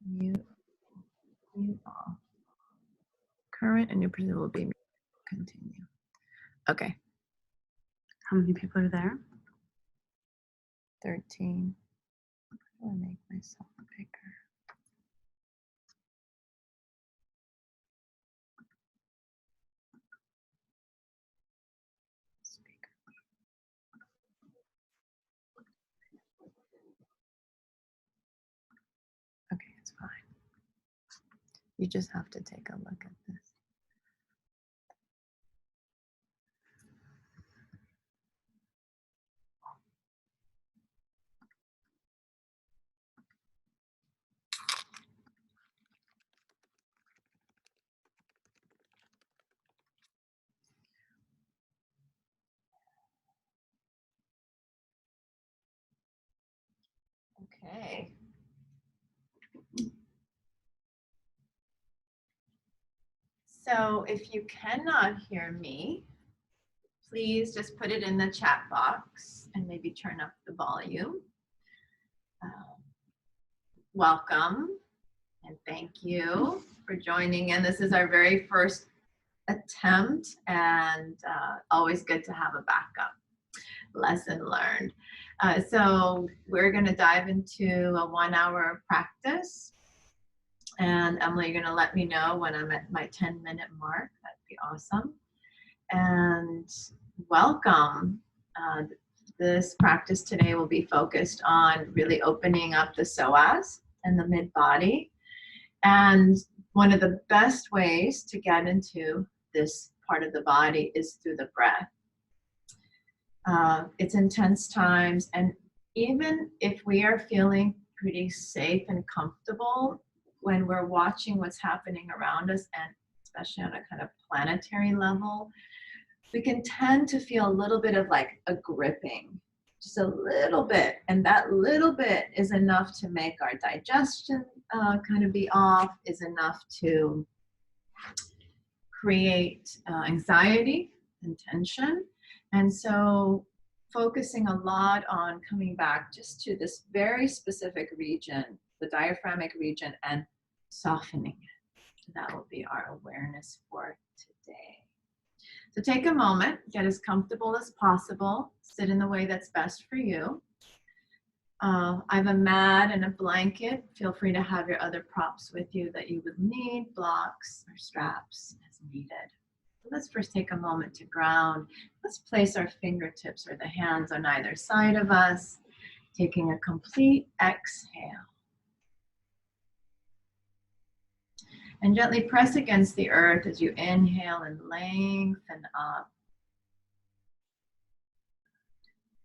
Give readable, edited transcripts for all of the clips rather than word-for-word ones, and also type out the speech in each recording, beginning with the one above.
Mute off. Current and new presenter will be continue. Okay. How many people are there? 13. How do I make myself bigger? Speaker. Okay, it's fine. You just have to take a look at this. Okay. So if you cannot hear me, please just put it in the chat box and maybe turn up the volume. Welcome and thank you for joining in. This is our very first attempt, and always good to have a backup. Lesson learned. So we're going to dive into a 1 hour practice. And Emily, you're going to let me know when I'm at my 10-minute mark. That'd be awesome. And welcome. This practice today will be focused on really opening up the psoas and the mid-body. And one of the best ways to get into this part of the body is through the breath. It's intense times, and even if we are feeling pretty safe and comfortable when we're watching what's happening around us, and especially on a kind of planetary level, we can tend to feel a little bit of like a gripping, just a little bit, and that little bit is enough to make our digestion kind of be off, is enough to create anxiety and tension. And so focusing a lot on coming back just to this very specific region, the diaphragmatic region, and softening it. That will be our awareness for today. So take a moment, get as comfortable as possible, sit in the way that's best for you. I have a mat and a blanket. Feel free to have your other props with you that you would need, blocks or straps as needed. Let's first take a moment to ground. Let's place our fingertips or the hands on either side of us, taking a complete exhale. And gently press against the earth as you inhale and lengthen up.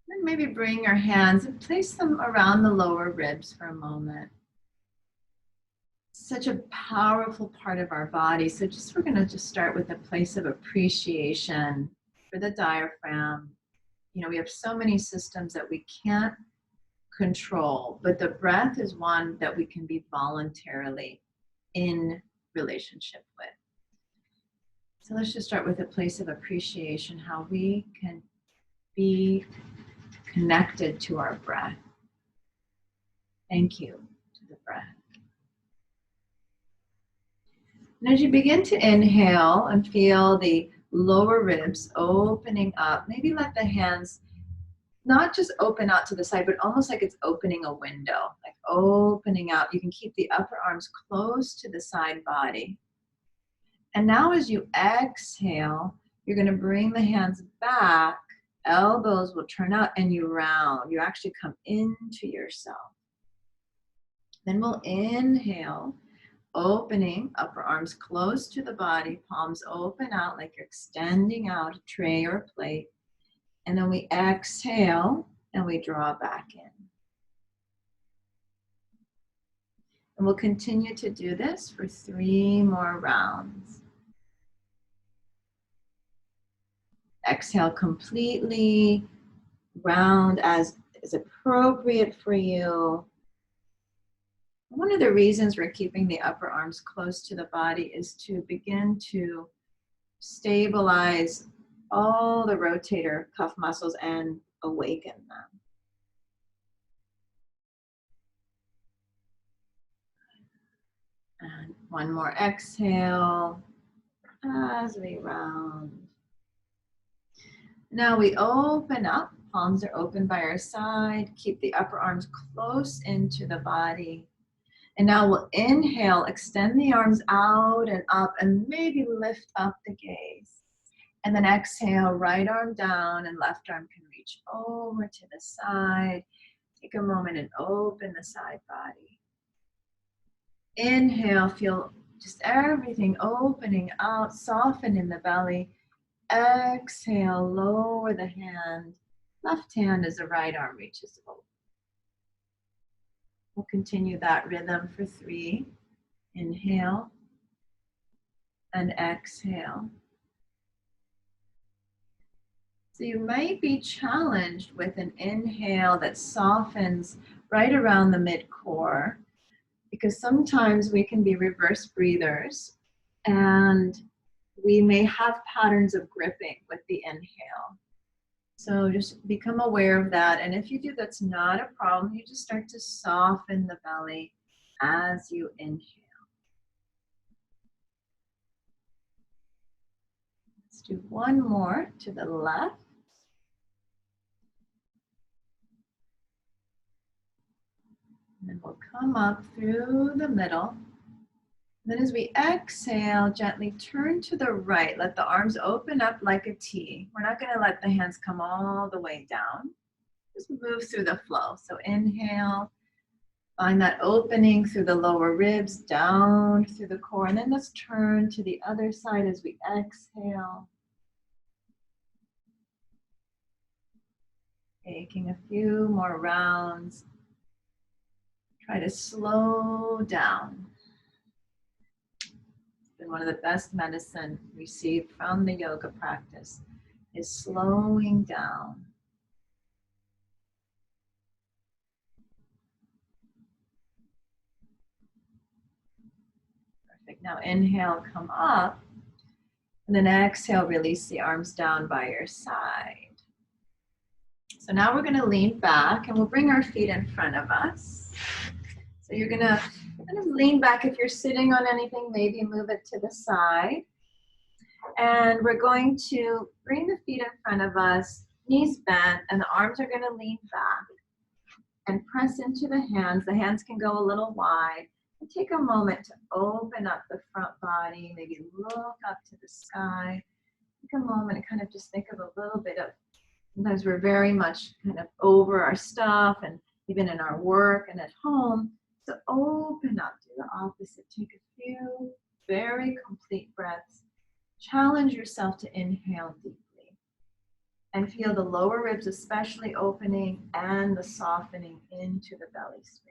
Then maybe bring your hands and place them around the lower ribs for a moment. Such a powerful part of our body. So we're going to just start with a place of appreciation for the diaphragm. You know, we have so many systems that we can't control, but the breath is one that we can be voluntarily in relationship with. So let's just start with a place of appreciation, how we can be connected to our breath. Thank you to the breath. And as you begin to inhale and feel the lower ribs opening up, maybe let the hands not just open out to the side, but almost like it's opening a window, like opening out. You can keep the upper arms close to the side body. And now as you exhale, you're going to bring the hands back, elbows will turn out, and you round. You actually come into yourself. Then we'll inhale, opening, upper arms close to the body, palms open out like you're extending out a tray or a plate. And then we exhale and we draw back in. And we'll continue to do this for 3 more rounds. Exhale completely, round as is appropriate for you. One of the reasons we're keeping the upper arms close to the body is to begin to stabilize all the rotator cuff muscles and awaken them. One more exhale as we round. Now we open up, palms are open by our side. Keep the upper arms close into the body. And now we'll inhale, extend the arms out and up, and maybe lift up the gaze. And then exhale, right arm down and left arm can reach over to the side. Take a moment and open the side body. Inhale, feel just everything opening out, soften in the belly. Exhale, lower the hand. Left hand as the right arm reaches over. We'll continue that rhythm for 3. Inhale and exhale. So you might be challenged with an inhale that softens right around the mid-core, because sometimes we can be reverse breathers and we may have patterns of gripping with the inhale. So just become aware of that. And if you do, that's not a problem. You just start to soften the belly as you inhale. Let's do one more to the left. And then we'll come up through the middle. Then as we exhale, gently turn to the right. Let the arms open up like a T. We're not going to let the hands come all the way down. Just move through the flow. So inhale, find that opening through the lower ribs, down through the core. And then let's turn to the other side as we exhale. Taking a few more rounds. Try to slow down. And one of the best medicine received from the yoga practice is slowing down. Perfect. Now inhale, come up. And then exhale, release the arms down by your side. So now we're going to lean back and we'll bring our feet in front of us. So you're going to kind of lean back. If you're sitting on anything, maybe move it to the side. And we're going to bring the feet in front of us, knees bent, and the arms are going to lean back and press into the hands. The hands can go a little wide. And take a moment to open up the front body, maybe look up to the sky. Take a moment and kind of just think of a little bit of, sometimes we're very much kind of over our stuff and even in our work and at home. So open up to the opposite. Take a few very complete breaths. Challenge yourself to inhale deeply and feel the lower ribs especially opening and the softening into the belly space.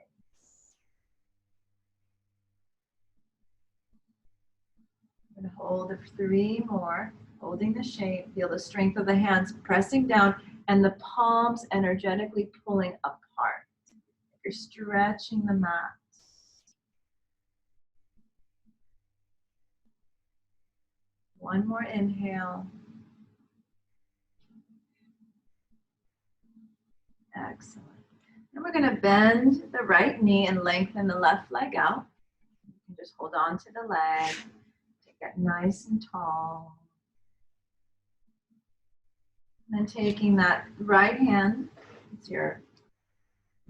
I'm going to hold 3 more, holding the shape. Feel the strength of the hands pressing down and the palms energetically pulling apart. You're stretching the mat. One more inhale. Excellent. And we're going to bend the right knee and lengthen the left leg out. You can just hold on to the leg. Take it nice and tall. And then taking that right hand, it's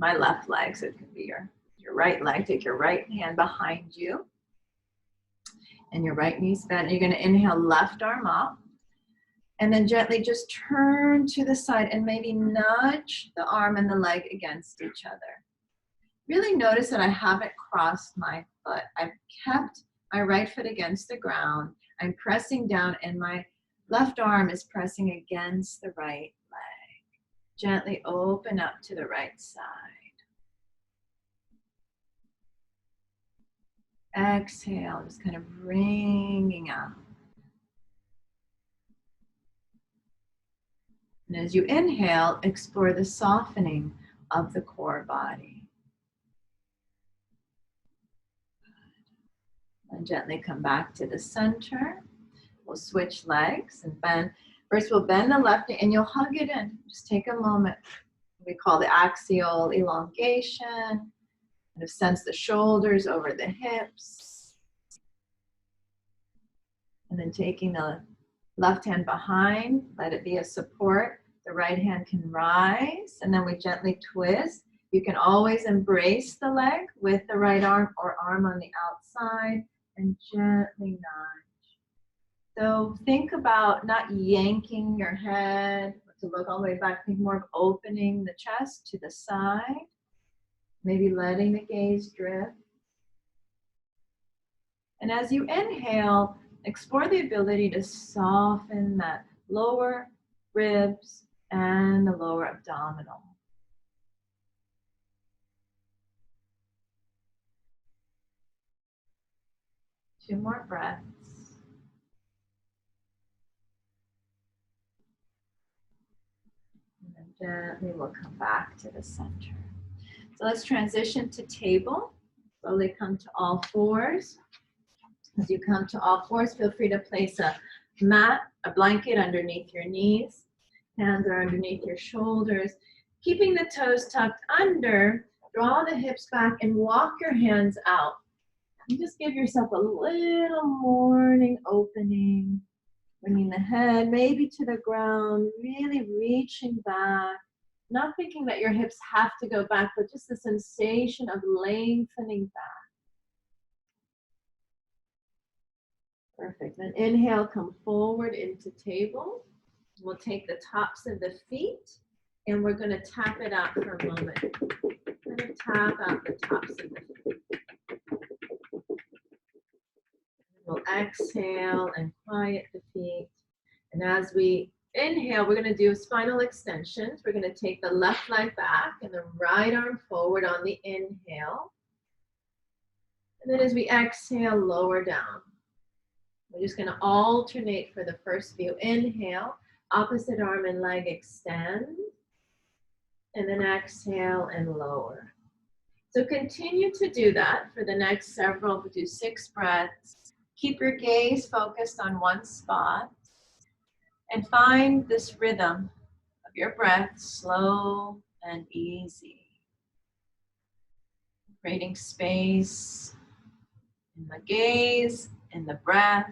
my left leg, so it can be your right leg. Take your right hand behind you. And your right knee's bent. You're going to inhale, left arm up. And then gently just turn to the side and maybe nudge the arm and the leg against each other. Really notice that I haven't crossed my foot. I've kept my right foot against the ground. I'm pressing down and my left arm is pressing against the right leg. Gently open up to the right side. Exhale, just kind of bringing out. And as you inhale, explore the softening of the core body. And gently come back to the center. We'll switch legs and bend. First, we'll bend the left knee and you'll hug it in. Just take a moment. We call the axial elongation. Kind of sense the shoulders over the hips. And then taking the left hand behind, let it be a support. The right hand can rise, and then we gently twist. You can always embrace the leg with the right arm or arm on the outside and gently nudge. So think about not yanking your head to look all the way back. Think more of opening the chest to the side, maybe letting the gaze drift. And as you inhale, explore the ability to soften that lower ribs and the lower abdominal. Two more breaths. And then gently we'll come back to the center. So let's transition to table. Slowly come to all fours. As you come to all fours, feel free to place a mat, a blanket underneath your knees. Hands are underneath your shoulders. Keeping the toes tucked under, draw the hips back and walk your hands out. And just give yourself a little morning opening, bringing the head maybe to the ground, really reaching back, not thinking that your hips have to go back, but just the sensation of lengthening back. Perfect. Then inhale, come forward into table. We'll take the tops of the feet and we're going to tap it out for a moment. We're going to tap out the tops of the feet. We'll exhale and quiet the feet. And as we inhale, we're going to do spinal extensions. We're going to take the left leg back and the right arm forward on the inhale. And then as we exhale, lower down. We're just going to alternate for the first few. Inhale, opposite arm and leg extend. And then exhale and lower. So continue to do that for the next several. We'll do 6 breaths. Keep your gaze focused on one spot. And find this rhythm of your breath, slow and easy. Creating space in the gaze, in the breath.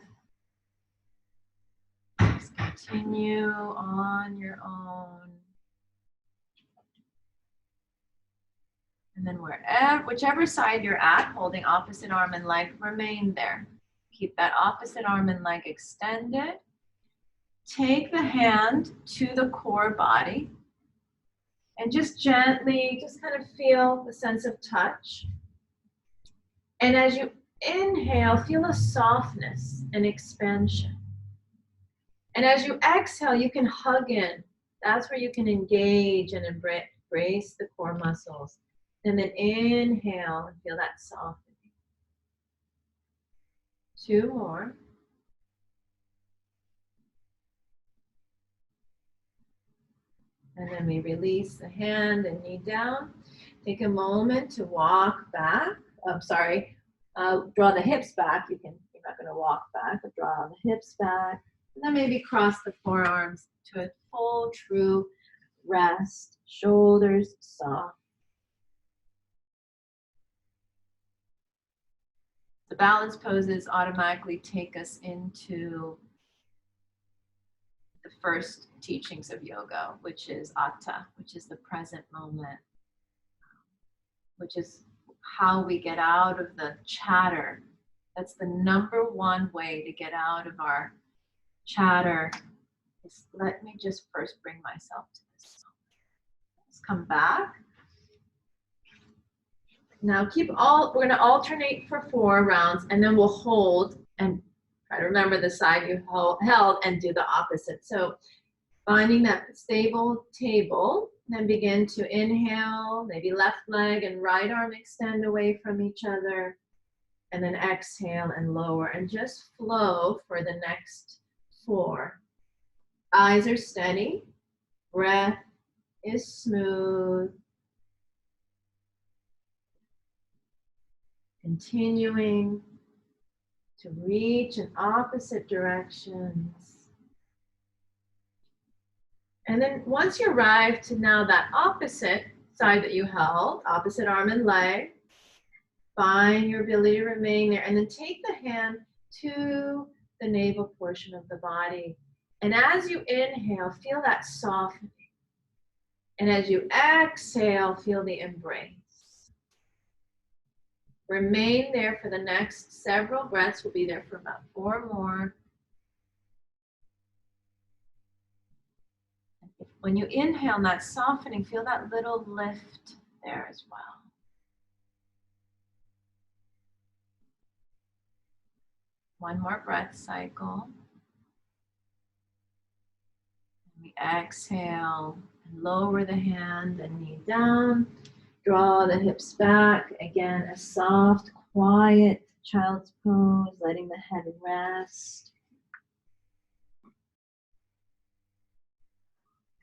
Just continue on your own. And then whichever side you're at, holding opposite arm and leg, remain there. Keep that opposite arm and leg extended. Take the hand to the core body and just gently, just kind of feel the sense of touch. And as you inhale, feel a softness and expansion. And as you exhale, you can hug in. That's where you can engage and embrace the core muscles. And then inhale and feel that softening. 2 more. And then we release the hand and knee down. Take a moment to walk back. Draw the hips back. You're not going to walk back, but draw the hips back. And then maybe cross the forearms to a full, true rest. Shoulders soft. The balance poses automatically take us into the first teachings of yoga, which is Hatha, which is the present moment, which is how we get out of the chatter. That's the number one way to get out of our chatter. Is let me just first bring myself to this moment. Let's come back. Now we're going to alternate for 4 rounds, and then we'll hold and try to remember the side you held and do the opposite. So finding that stable table, then begin to inhale, maybe left leg and right arm extend away from each other, and then exhale and lower, and just flow for the next 4. Eyes are steady, breath is smooth. Continuing to reach in opposite directions. And then once you arrive to now that opposite side that you held, opposite arm and leg, find your ability to remain there. And then take the hand to the navel portion of the body. And as you inhale, feel that softening. And as you exhale, feel the embrace. Remain there for the next several breaths. We'll be there for about 4 more. When you inhale, that softening, feel that little lift there as well. One more breath cycle. We exhale and lower the hand and knee down. Draw the hips back. Again, a soft, quiet child's pose, letting the head rest.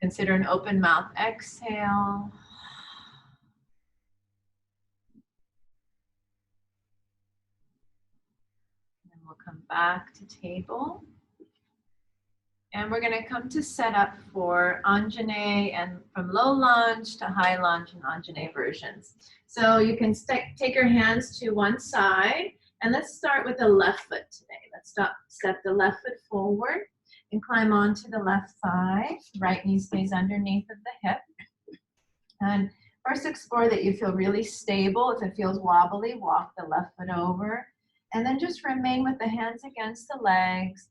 Consider an open mouth exhale. And we'll come back to table. And we're going to come to set up for Anjane, and from low lunge to high lunge and Anjane versions. So you can take your hands to one side, and let's start with the left foot today. Let's step the left foot forward and climb onto the left thigh. Right knee stays underneath of the hip. And first explore that you feel really stable. If it feels wobbly, walk the left foot over. And then just remain with the hands against the legs.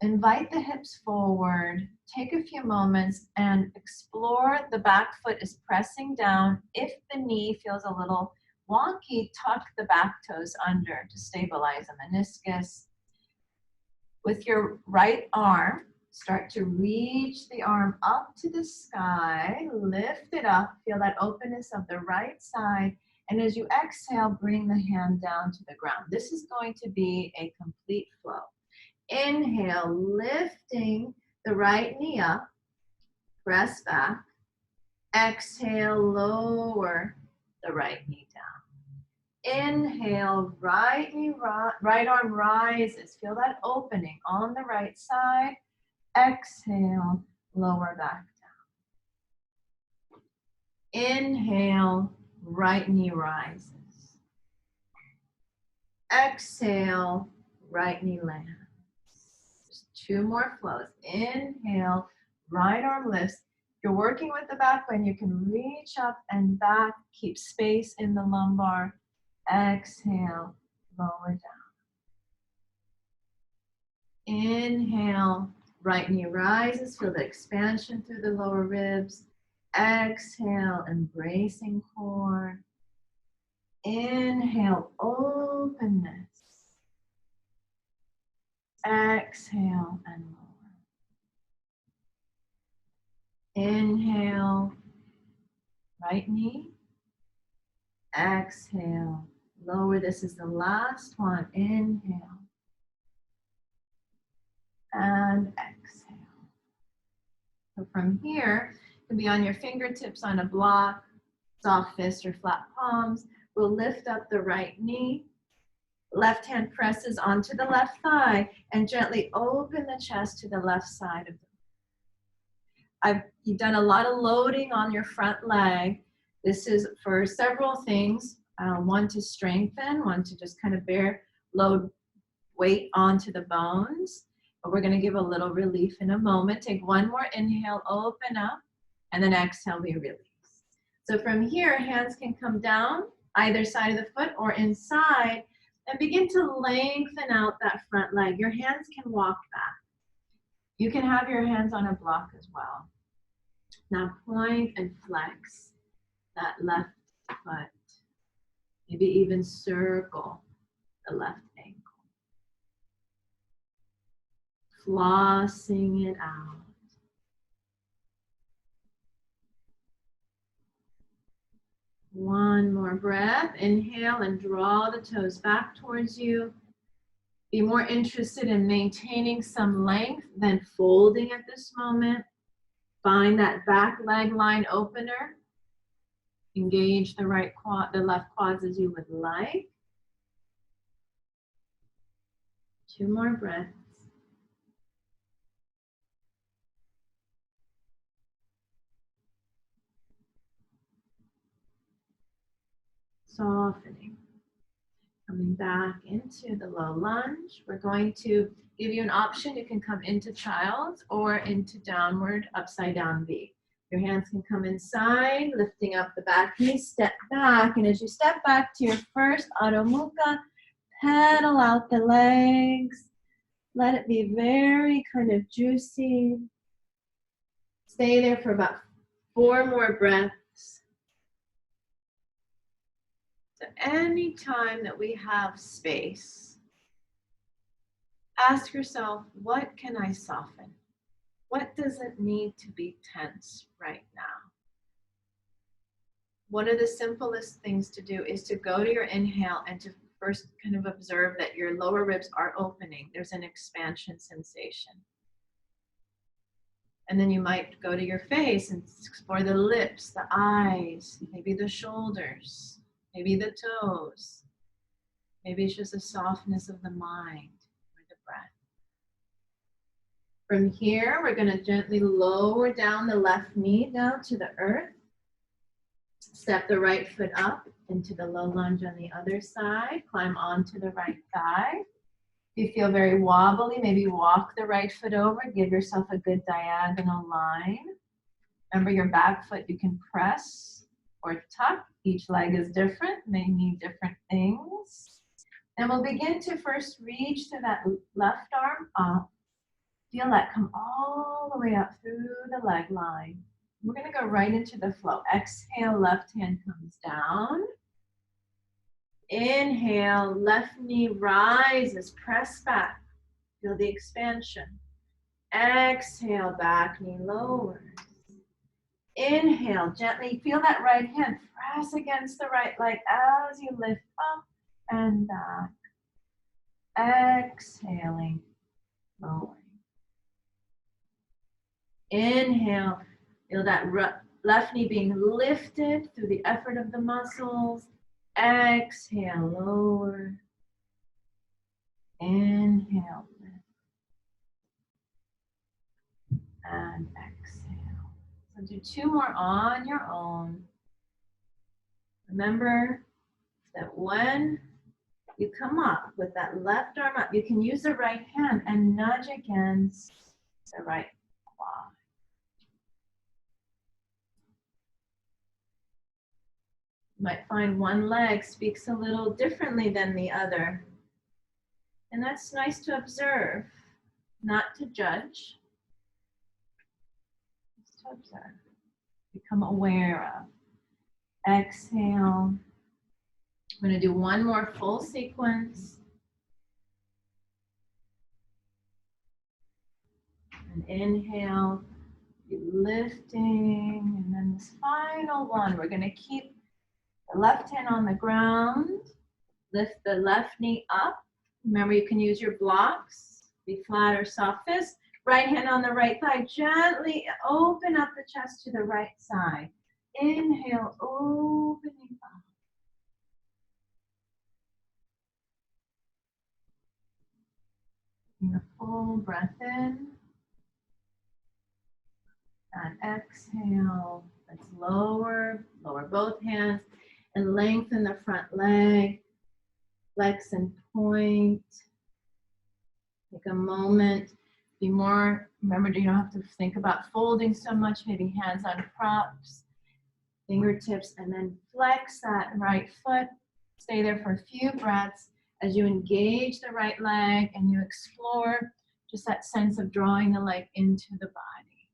Invite the hips forward. Take a few moments and explore the back foot is pressing down. If the knee feels a little wonky, tuck the back toes under to stabilize the meniscus. With your right arm, start to reach the arm up to the sky. Lift it up. Feel that openness of the right side. And as you exhale, bring the hand down to the ground. This is going to be a complete flow. Inhale, lifting the right knee up, press back. Exhale, lower the right knee down. Inhale, right arm rises. Feel that opening on the right side. Exhale, lower back down. Inhale, right knee rises. Exhale, right knee lands. 2 more flows. Inhale, right arm lifts. If you're working with the back bend, you can reach up and back. Keep space in the lumbar. Exhale, lower down. Inhale, right knee rises. Feel the expansion through the lower ribs. Exhale, embracing core. Inhale, openness. Exhale and lower. Inhale, right knee. Exhale, lower. This is the last one. Inhale. And exhale. So from here, you can be on your fingertips on a block, soft fist or flat palms. We'll lift up the right knee. Left hand presses onto the left thigh and gently open the chest to the left side of the You've done a lot of loading on your front leg. This is for several things. One to strengthen, one to just kind of load weight onto the bones. But we're going to give a little relief in a moment. Take one more inhale, open up, and then exhale, we release. So from here, hands can come down either side of the foot or inside, and begin to lengthen out that front leg. Your hands can walk back. You can have your hands on a block as well. Now point and flex that left foot. Maybe even circle the left ankle. Flossing it out. One more breath. Inhale and draw the toes back towards you. Be more interested in maintaining some length than folding at this moment. Find that back leg line opener. Engage the left quads as you would like. 2 more breaths. Softening. Coming back into the low lunge. We're going to give you an option. You can come into child or into downward upside down V. Your hands can come inside, lifting up the back knee, step back. And as you step back to your first Adho Mukha, pedal out the legs. Let it be very kind of juicy. Stay there for about 4 more breaths. So any time that we have space, ask yourself, what can I soften? What doesn't need to be tense right now? One of the simplest things to do is to go to your inhale and to first kind of observe that your lower ribs are opening. There's an expansion sensation. And then you might go to your face and explore the lips, the eyes, maybe the shoulders, maybe the toes. Maybe it's just a softness of the mind or the breath. From here, we're going to gently lower down the left knee down to the earth. Step the right foot up into the low lunge on the other side. Climb onto the right thigh. If you feel very wobbly, maybe walk the right foot over. Give yourself a good diagonal line. Remember, your back foot you can press or tuck. Each leg is different. They need different things. And we'll begin to first reach to that left arm up. Feel that come all the way up through the leg line. We're going to go right into the flow. Exhale, left hand comes down. Inhale, left knee rises, press back. Feel the expansion. Exhale, back knee lowers. Inhale, gently feel that right hand press against the right leg as you lift up and back. Exhaling, lowering. Inhale, feel that left knee being lifted through the effort of the muscles. Exhale, lower. Inhale, lift. And exhale. So do 2 more on your own. Remember that when you come up with that left arm up, you can use the right hand and nudge against the right quad. You might find one leg speaks a little differently than the other. And that's nice to observe, not to judge. Just to observe. Become aware of. Exhale. I'm going to do 1 more full sequence. And inhale, be lifting. And then this final one, we're going to keep the left hand on the ground. Lift the left knee up. Remember, you can use your blocks, be flat or soft fist. Right hand on the right thigh. Gently open up the chest to the right side. Inhale, opening up. Taking a full breath in. And exhale. Let's lower both hands and lengthen the front leg. Flex and point. Take a moment. Be more, remember, you don't have to think about folding so much. Maybe hands on props, fingertips, and then flex that right foot. Stay there for a few breaths as you engage the right leg and you explore just that sense of drawing the leg into the body.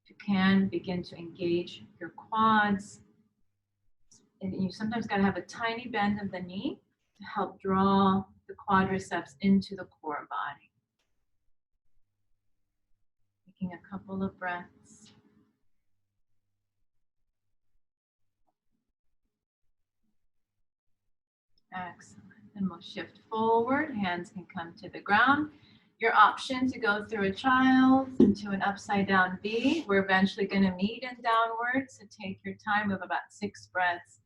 If you can, begin to engage your quads. And you sometimes got to have a tiny bend of the knee to help draw the quadriceps into the core body. Taking a couple of breaths. Excellent. Then we'll shift forward. Hands can come to the ground. Your option to go through a child into an upside down V. We're eventually going to meet in downward, so take your time of about 6 breaths.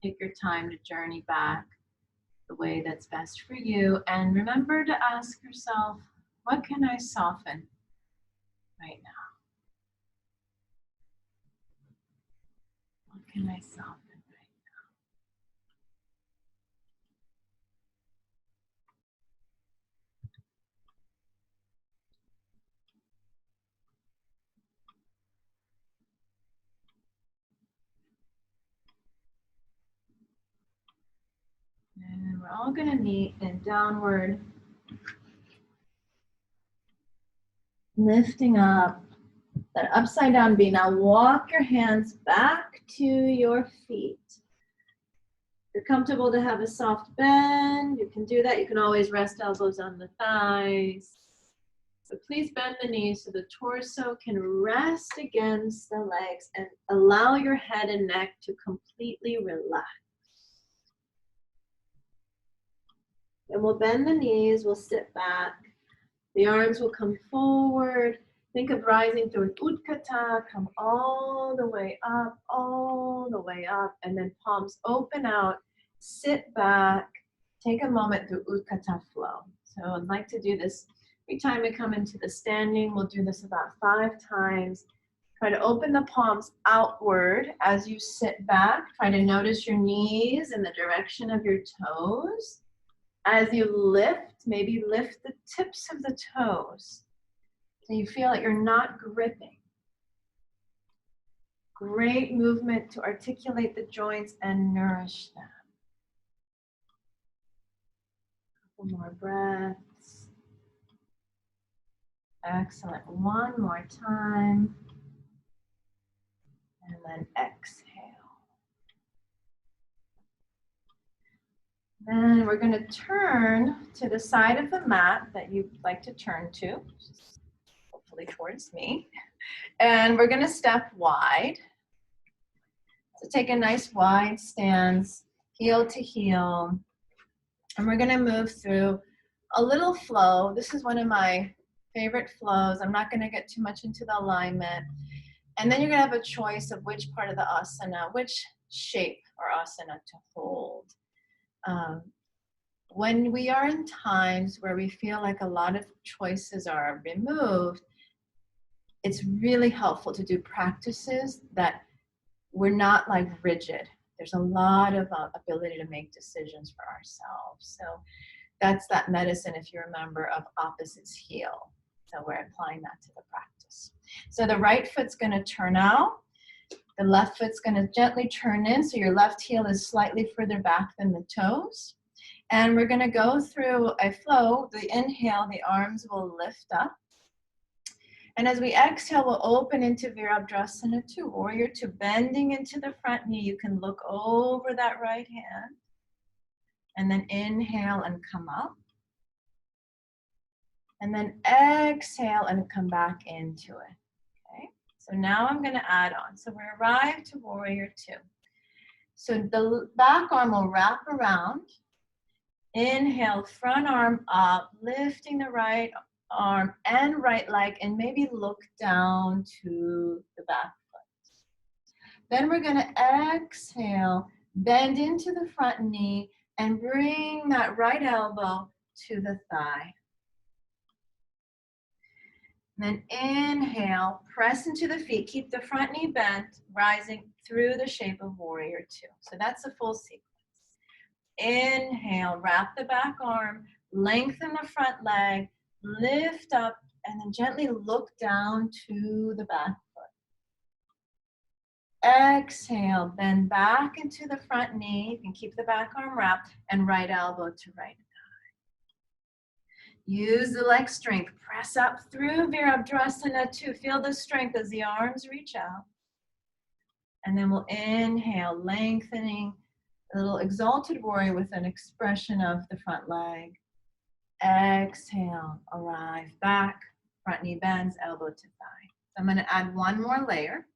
Take your time to journey back the way that's best for you. And remember to ask yourself, what can I soften right now? What can I soften right we're all going to meet in downward, lifting up that upside down V. Now walk your hands back to your feet. If you're comfortable to have a soft bend, you can do that. You can always rest elbows on the thighs. So please bend the knees so the torso can rest against the legs and allow your head and neck to completely relax. And we'll bend the knees, we'll sit back. The arms will come forward. Think of rising through an Utkata, come all the way up, and then palms open out, sit back, take a moment through Hatha Flow. So I'd like to do this every time we come into the standing. We'll do this about 5 times. Try to open the palms outward as you sit back. Try to notice your knees in the direction of your toes. As you lift, maybe lift the tips of the toes so you feel like you're not gripping. Great movement to articulate the joints and nourish them. Couple more breaths. Excellent. One more time. And then exhale. Then we're going to turn to the side of the mat that you'd like to turn to, hopefully towards me. And we're going to step wide. So take a nice wide stance, heel to heel. And we're going to move through a little flow. This is one of my favorite flows. I'm not going to get too much into the alignment. And then you're going to have a choice of which part of the asana, which shape or asana to hold. When we are in times where we feel like a lot of choices are removed, it's really helpful to do practices that we're not like rigid. There's a lot of ability to make decisions for ourselves. So that's that medicine, if you remember, of opposites heal. So we're applying that to the practice. So the right foot's going to turn out. The left foot's going to gently turn in, so your left heel is slightly further back than the toes. And we're going to go through a flow. The inhale, the arms will lift up. And as we exhale, we'll open into Virabhadrasana 2, Warrior 2, bending into the front knee. You can look over that right hand. And then inhale and come up. And then exhale and come back into it. Okay? So now I'm going to add on. So we arrive to Warrior 2. So the back arm will wrap around. Inhale, front arm up, lifting the right arm and right leg, and maybe look down to the back foot. Then we're going to exhale, bend into the front knee, and bring that right elbow to the thigh. Then inhale, press into the feet, keep the front knee bent, rising through the shape of Warrior 2. So that's the full sequence. Inhale, wrap the back arm, lengthen the front leg, lift up, and then gently look down to the back foot. Exhale, bend back into the front knee. You can keep the back arm wrapped, and right elbow to right thigh. Use the leg strength. Press up through Virabhadrasana 2. Feel the strength as the arms reach out. And then we'll inhale, lengthening. A little exalted warrior with an expression of the front leg. Exhale, arrive back, front knee bends, elbow to thigh. So I'm going to add one more layer.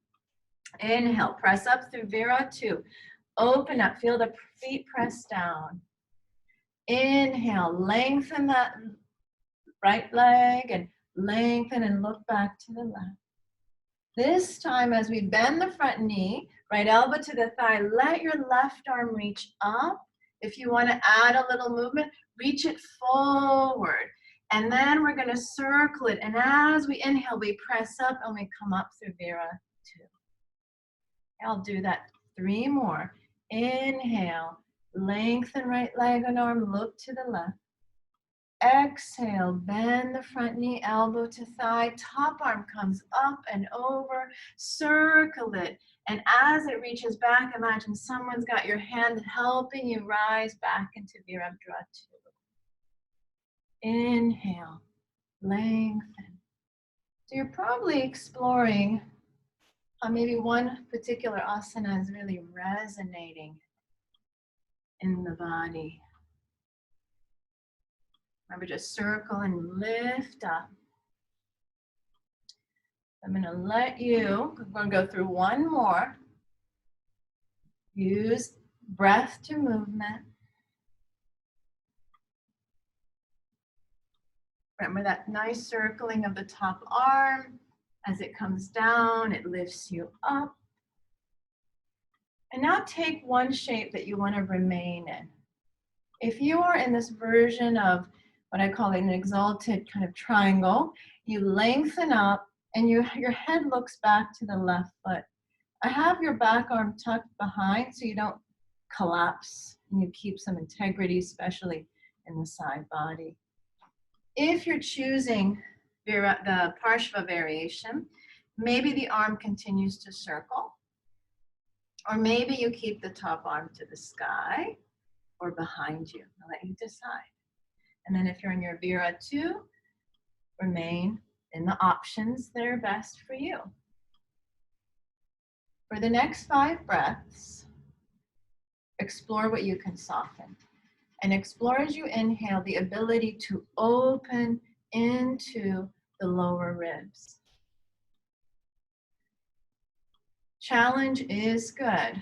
Inhale, press up through Vira 2. Open up, feel the feet press down. Inhale, lengthen that right leg and lengthen and look back to the left. This time as we bend the front knee, right elbow to the thigh, let your left arm reach up. If you want to add a little movement, reach it forward. And then we're going to circle it. And as we inhale, we press up and we come up through Vira 2. I'll do that 3 more. Inhale, lengthen right leg and arm, look to the left. exhale, bend the front knee, elbow to thigh, top arm comes up and over, circle it. And as it reaches back, imagine someone's got your hand helping you rise back into Virabhadra 2. Inhale, lengthen. So you're probably exploring how maybe one particular asana is really resonating in the body. Remember, just circle and lift up. I'm going to let you, we're going to go through one more. Use breath to movement. Remember that nice circling of the top arm. As it comes down, it lifts you up. And now take one shape that you want to remain in. If you are in this version of what I call an exalted kind of triangle, you lengthen up and your head looks back to the left foot. I have your back arm tucked behind so you don't collapse and you keep some integrity, especially in the side body. If you're choosing the Parshva variation, maybe the arm continues to circle, or maybe you keep the top arm to the sky or behind you. I'll let you decide. And then if you're in your Vira 2, remain in the options that are best for you. For the next 5 breaths, explore what you can soften. And explore as you inhale the ability to open into the lower ribs. Challenge is good.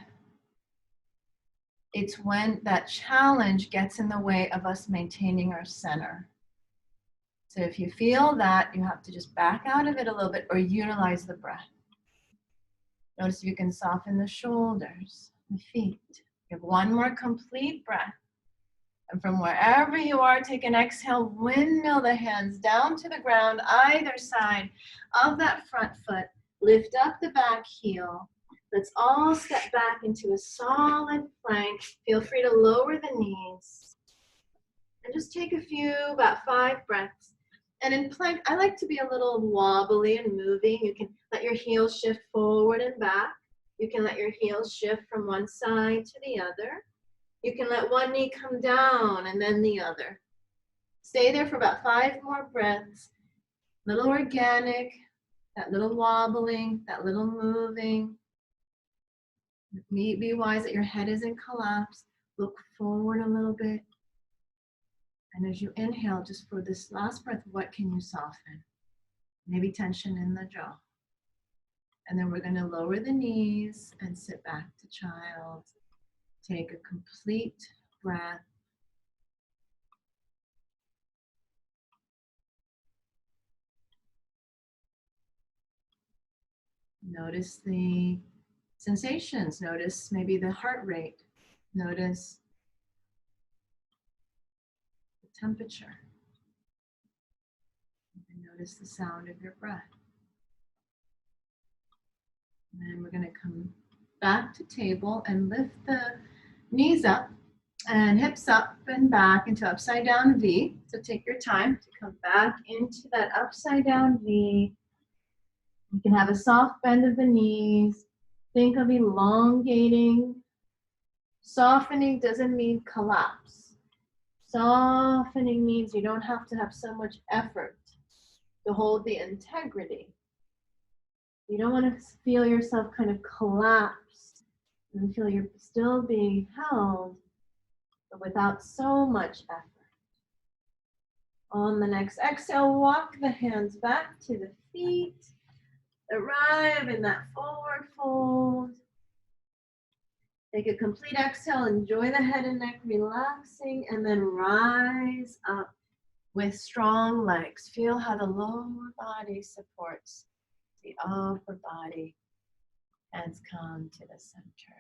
It's when that challenge gets in the way of us maintaining our center. So if you feel that, you have to just back out of it a little bit or utilize the breath. Notice if you can soften the shoulders, the feet. You have one more complete breath. And from wherever you are, take an exhale, windmill the hands down to the ground, either side of that front foot. Lift up the back heel. Let's all step back into a solid plank. Feel free to lower the knees. And just take a few, about 5 breaths. And in plank, I like to be a little wobbly and moving. You can let your heels shift forward and back. You can let your heels shift from one side to the other. You can let one knee come down and then the other. Stay there for about 5 more breaths. Little organic, that little wobbling, that little moving. Be wise that your head isn't collapsed. Look forward a little bit. And as you inhale, just for this last breath, what can you soften? Maybe tension in the jaw. And then we're going to lower the knees and sit back to child. Take a complete breath. Notice the sensations. Notice maybe the heart rate. Notice the temperature. And notice the sound of your breath. And then we're going to come back to table and lift the knees up and hips up and back into upside down V. So take your time to come back into that upside down V. You can have a soft bend of the knees. Think of elongating. Softening doesn't mean collapse. Softening means you don't have to have so much effort to hold the integrity. You don't want to feel yourself kind of collapse and feel you're still being held, but without so much effort. On the next exhale, walk the hands back to the feet. Arrive in that forward fold. Take a complete exhale, enjoy the head and neck relaxing, and then rise up with strong legs. Feel how the lower body supports the upper body. Hands come to the center.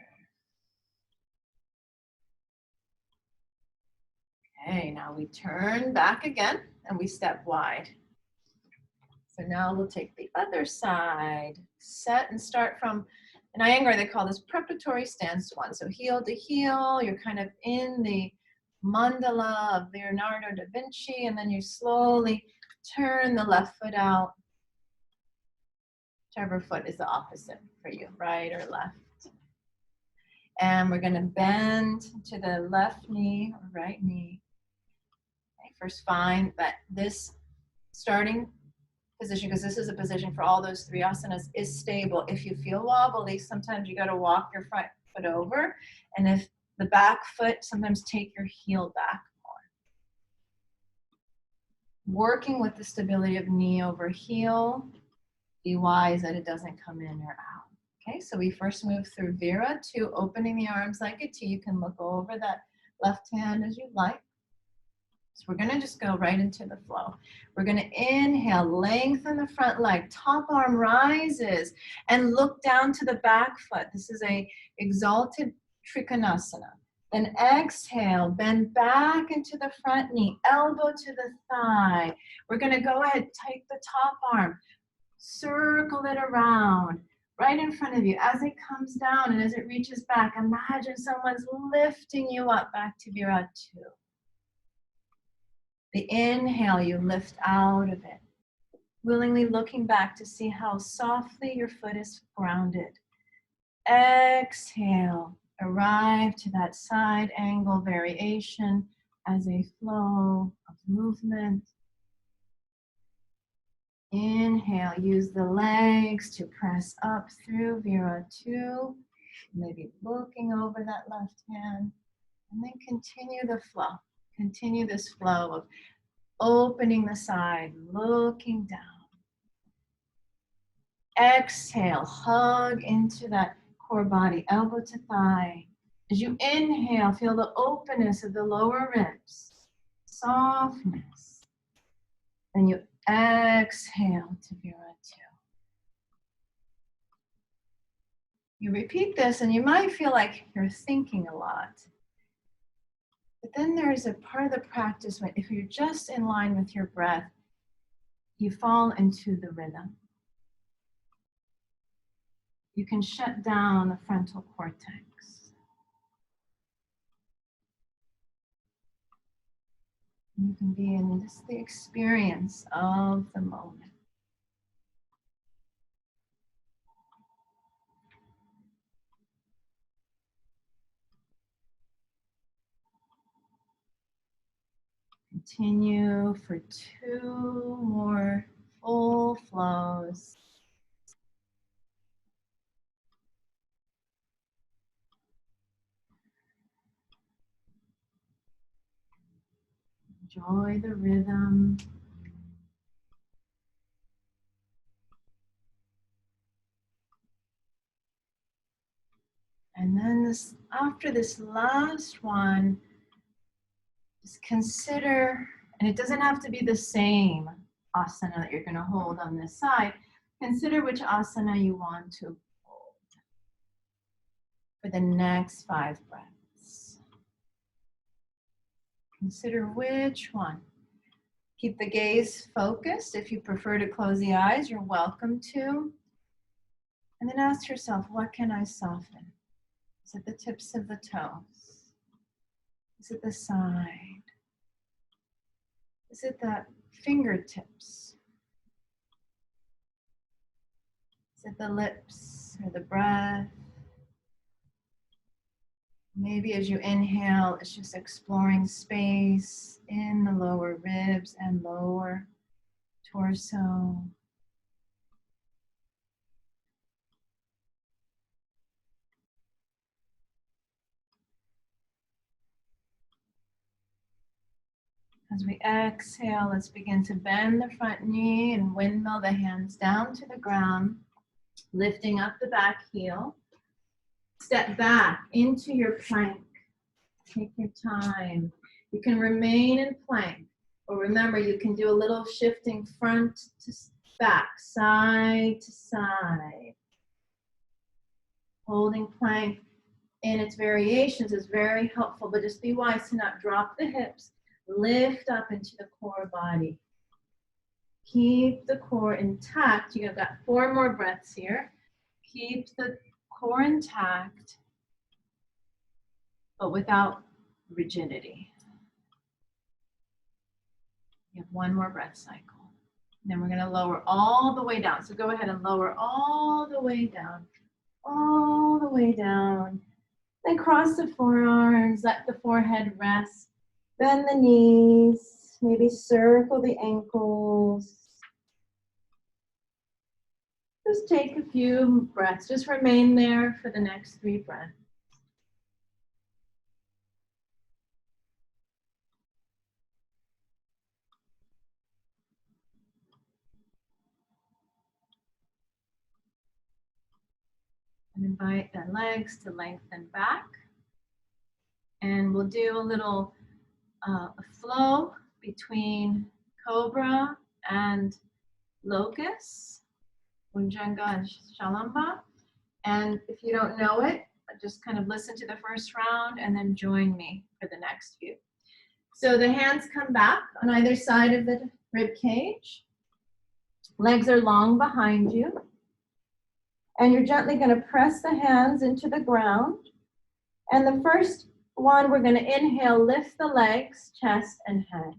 Okay, now we turn back again and we step wide. So now we'll take the other side, set and start from an Iyengar, they call this preparatory stance 1. So heel to heel, you're kind of in the mandala of Leonardo da Vinci, and then you slowly turn the left foot out, whichever foot is the opposite for you, right or left. And we're going to bend to the left knee or right knee. Okay, first, find that this starting position, because this is a position for all those three asanas, is stable. If you feel wobbly, sometimes you got to walk your front foot over. And if the back foot, sometimes take your heel back more. Working with the stability of knee over heel. Be wise that it doesn't come in or out. Okay, so we first move through Vira to opening the arms like a T. You can look over that left hand as you like. So we're going to just go right into the flow. We're going to inhale, lengthen the front leg, top arm rises, and look down to the back foot. This is a exalted Trikonasana. Then exhale, bend back into the front knee, elbow to the thigh. We're going to go ahead, take the top arm, circle it around right in front of you. As it comes down and as it reaches back, imagine someone's lifting you up back to Virat 2. The inhale, you lift out of it, willingly looking back to see how softly your foot is grounded. Exhale, arrive to that side angle variation as a flow of movement. Inhale, use the legs to press up through Vira 2, maybe looking over that left hand, and then continue the flow. Continue this flow of opening the side, looking down. Exhale, hug into that core body, elbow to thigh. As you inhale, feel the openness of the lower ribs, softness. Then you exhale to Vira 2. You repeat this and you might feel like you're thinking a lot. But then there's a part of the practice when if you're just in line with your breath, you fall into the rhythm. You can shut down the frontal cortex. You can be in just the experience of the moment. Continue for 2 more full flows. Enjoy the rhythm. And then this, after this last one, just consider, and it doesn't have to be the same asana that you're going to hold on this side. Consider which asana you want to hold for the next 5 breaths. Consider which one. Keep the gaze focused. If you prefer to close the eyes, you're welcome to. And then ask yourself, what can I soften? Is it the tips of the toes? Is it the side? Is it the fingertips? Is it the lips or the breath? Maybe as you inhale, it's just exploring space in the lower ribs and lower torso. As we exhale, let's begin to bend the front knee and windmill the hands down to the ground, lifting up the back heel. Step back into your plank. Take your time. You can remain in plank, or remember, you can do a little shifting front to back, side to side. Holding plank in its variations is very helpful, but just be wise to not drop the hips. Lift up into the core body. Keep the core intact. You've got 4 more breaths here. Keep the core intact, but without rigidity. You have one more breath cycle. Then we're going to lower all the way down. So go ahead and lower all the way down. All the way down. Then cross the forearms, let the forehead rest. Bend the knees, maybe circle the ankles. Just take a few breaths. Just remain there for the next 3 breaths. And invite the legs to lengthen back. And we'll do a little flow between Cobra and Locust, Unjanga and Shalamba. And if you don't know it, just kind of listen to the first round and then join me for the next few. So the hands come back on either side of the rib cage. Legs are long behind you. And you're gently going to press the hands into the ground. And the first one, we're going to inhale, lift the legs, chest, and head.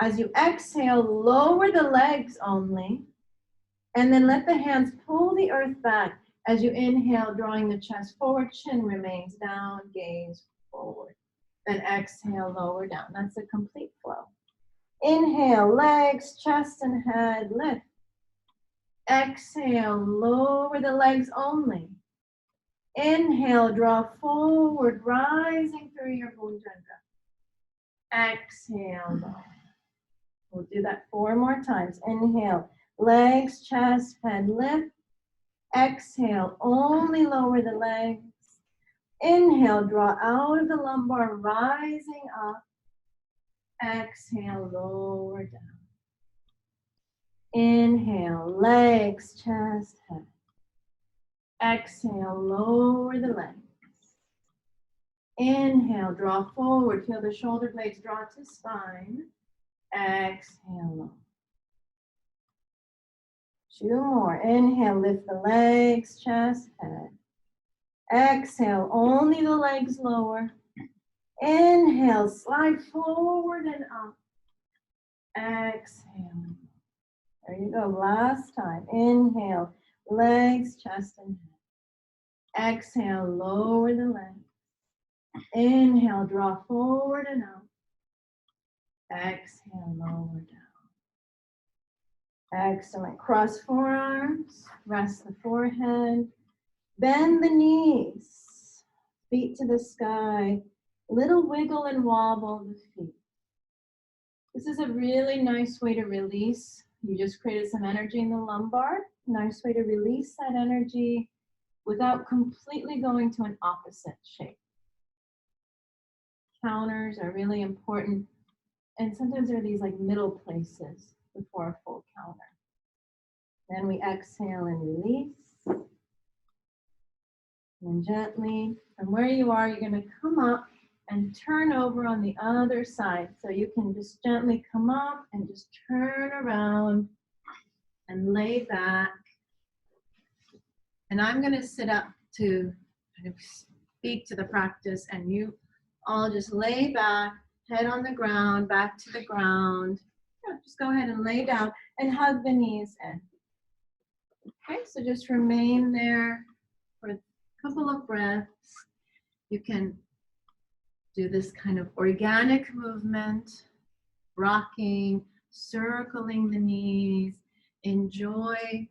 As you exhale, lower the legs only. And then let the hands pull the earth back as you inhale, drawing the chest forward, chin remains down, gaze forward. Then exhale, lower down. That's a complete flow. Inhale, legs, chest, and head, lift. Exhale, lower the legs only. Inhale, draw forward, rising through your Bhujanga. Exhale, lower. We'll do that 4 more times. Inhale, legs, chest, head, lift. Exhale, only lower the legs. Inhale, draw out of the lumbar, rising up. Exhale, lower down. Inhale, legs, chest, head. Exhale, lower the legs. Inhale, draw forward, feel the shoulder blades draw to spine. Exhale, lower. 2 more. Inhale, lift the legs, chest, head. Exhale, only the legs lower. Inhale, slide forward and up. Exhale. There you go. Last time. Inhale, legs, chest, and head. Exhale, lower the legs. Inhale, draw forward and up. Exhale, lower down. Excellent. Cross forearms, rest the forehead, bend the knees, feet to the sky, little wiggle and wobble the feet. This is a really nice way to release. You just created some energy in the lumbar. Nice way to release that energy without completely going to an opposite shape. Counters are really important. And sometimes there are these like middle places before a full counter. Then we exhale and release. And gently, from where you are, you're going to come up and turn over on the other side. So you can just gently come up and just turn around and lay back. And I'm going to sit up to kind of speak to the practice, and you all just lay back, head on the ground, back to the ground. Yeah, just go ahead and lay down and hug the knees in. Okay, so just remain there for a couple of breaths. You can do this kind of organic movement, rocking, circling the knees. Enjoy.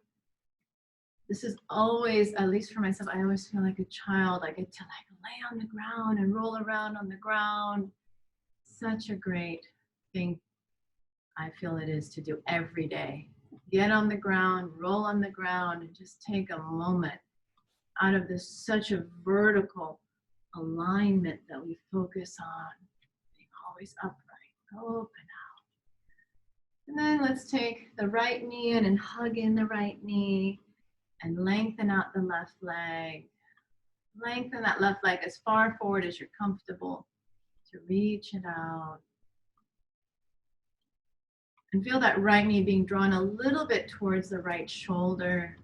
This is always, at least for myself, I always feel like a child. I get to like lay on the ground and roll around on the ground. Such a great thing I feel it is to do every day. Get on the ground, roll on the ground, and just take a moment out of this such a vertical alignment that we focus on, being always upright, open out. And then let's take the right knee in and hug in the right knee and lengthen out the left leg. Lengthen that left leg as far forward as you're comfortable to reach it out. And feel that right knee being drawn a little bit towards the right shoulder.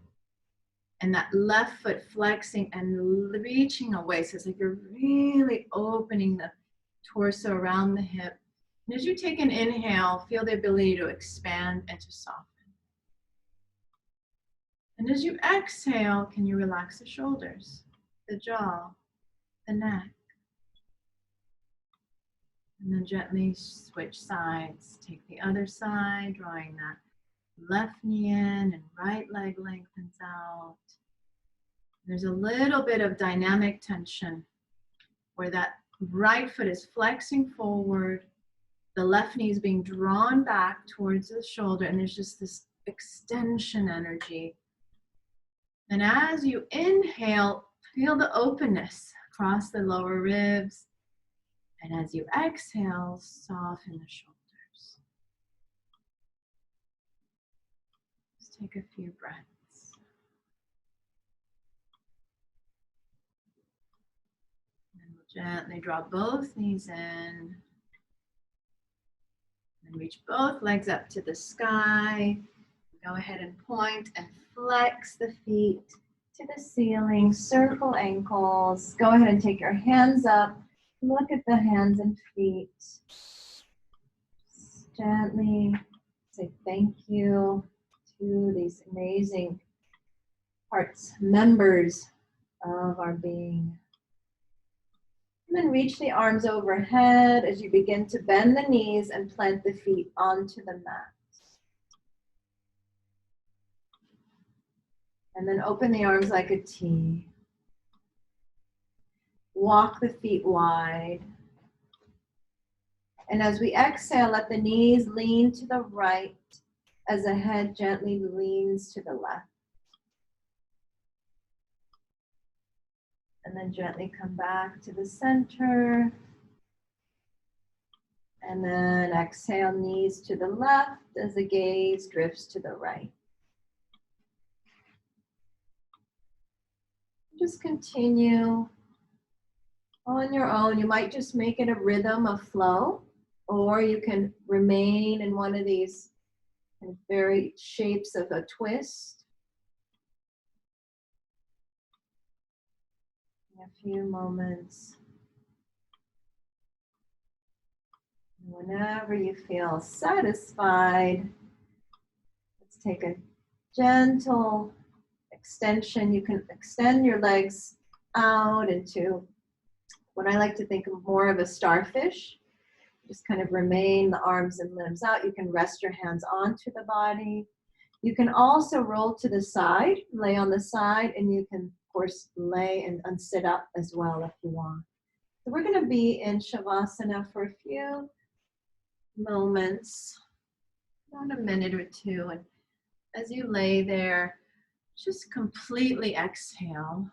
And that left foot flexing and reaching away. So it's like you're really opening the torso around the hip. And as you take an inhale, feel the ability to expand and to soften. And as you exhale, can you relax the shoulders, the jaw, the neck? And then gently switch sides. Take the other side, drawing that left knee in and right leg lengthens out. There's a little bit of dynamic tension where that right foot is flexing forward, the left knee is being drawn back towards the shoulder, and there's just this extension energy. And as you inhale, feel the openness across the lower ribs. And as you exhale, soften the shoulders. Just take a few breaths. And we'll gently draw both knees in. And reach both legs up to the sky. Go ahead and point and flex the feet to the ceiling. Circle ankles. Go ahead and take your hands up. Look at the hands and feet. Just gently say thank you to these amazing parts, members of our being. And then reach the arms overhead as you begin to bend the knees and plant the feet onto the mat. And then open the arms like a T. Walk the feet wide. And as we exhale, let the knees lean to the right as the head gently leans to the left. And then gently come back to the center. And then exhale, knees to the left as the gaze drifts to the right. Just continue on your own. You might just make it a rhythm of flow, or you can remain in one of these very shapes of a twist. A few moments. Whenever you feel satisfied, let's take a gentle extension. You can extend your legs out into what I like to think of more of a starfish. Just kind of remain the arms and limbs out. You can rest your hands onto the body. You can also roll to the side, lay on the side, and you can, of course, lay and sit up as well if you want. So we're going to be in Savasana for a few moments, about a minute or two. And as you lay there, just completely exhale.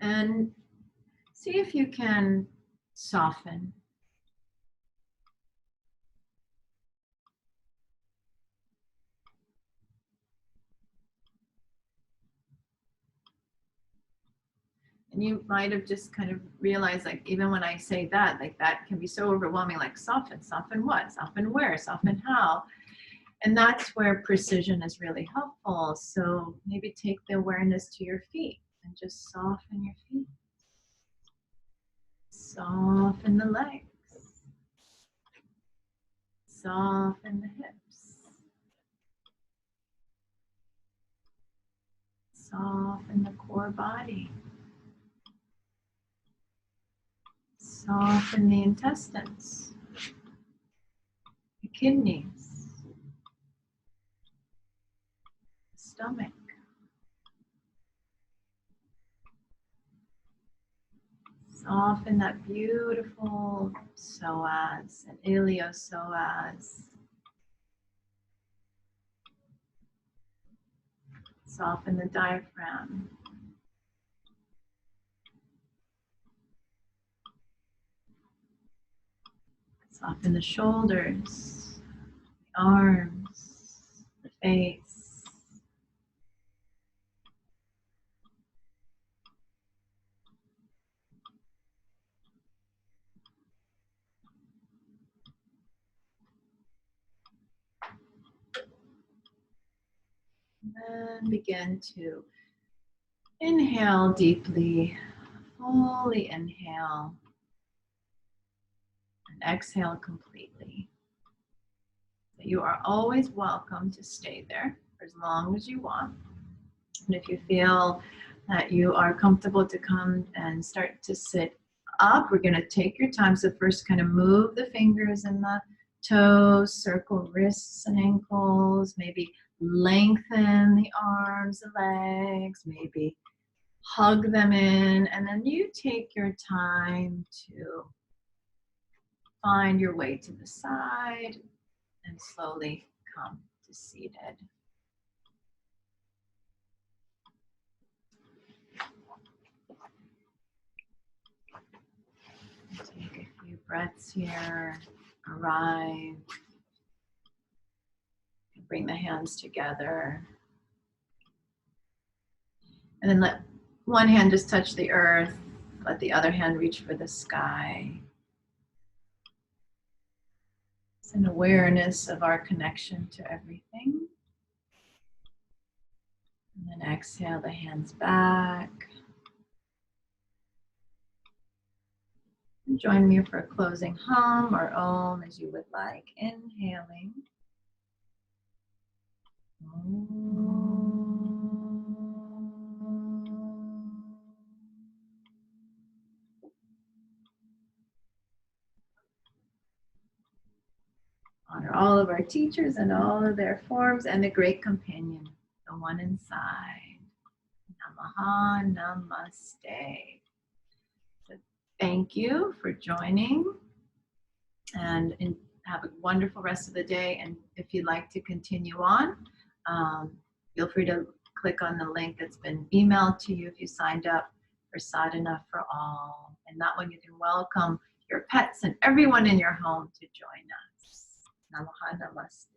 And see if you can soften. And you might have just kind of realized, like, even when I say that, like, that can be so overwhelming, like, soften. Soften what? Soften where? Soften how? And that's where precision is really helpful. So maybe take the awareness to your feet and just soften your feet. Soften the legs. Soften the hips. Soften the core body. Soften the intestines, the kidneys, the stomach. Soften that beautiful psoas and iliopsoas. Soften the diaphragm. Soften the shoulders, the arms, the face. And then begin to inhale deeply, fully inhale. and exhale completely. You are always welcome to stay there for as long as you want. And if you feel that you are comfortable to come and start to sit up, we're going to take your time. So first kind of move the fingers and the toes, circle wrists and ankles, maybe lengthen the arms, the legs, maybe hug them in, and then you take your time to find your way to the side and slowly come to seated. Take a few breaths here, arrive, bring the hands together, and then let one hand just touch the earth, let the other hand reach for the sky. It's an awareness of our connection to everything. And then exhale the hands back. And join me for a closing hum or om as you would like. Inhaling. Honor all of our teachers and all of their forms and the great companion, the one inside. Namaha, namaste. So thank you for joining and have a wonderful rest of the day. And if you'd like to continue on, feel free to click on the link that's been emailed to you if you signed up for Sadhana for All. And that one you can welcome your pets and everyone in your home to join us. Namaha, namaste.